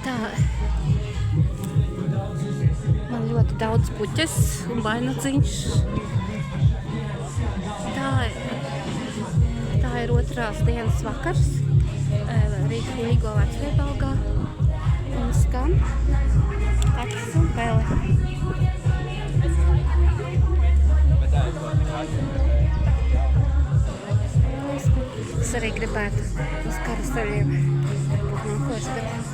Tā. Man ļoti daudz puķes un bainadziņš. Tā ir otrās dienas vakars Rīgas Līgo Vecviebalgā un skan Takis un Pele. Es arī gribētu uz karuseļiem būt nākošais gads.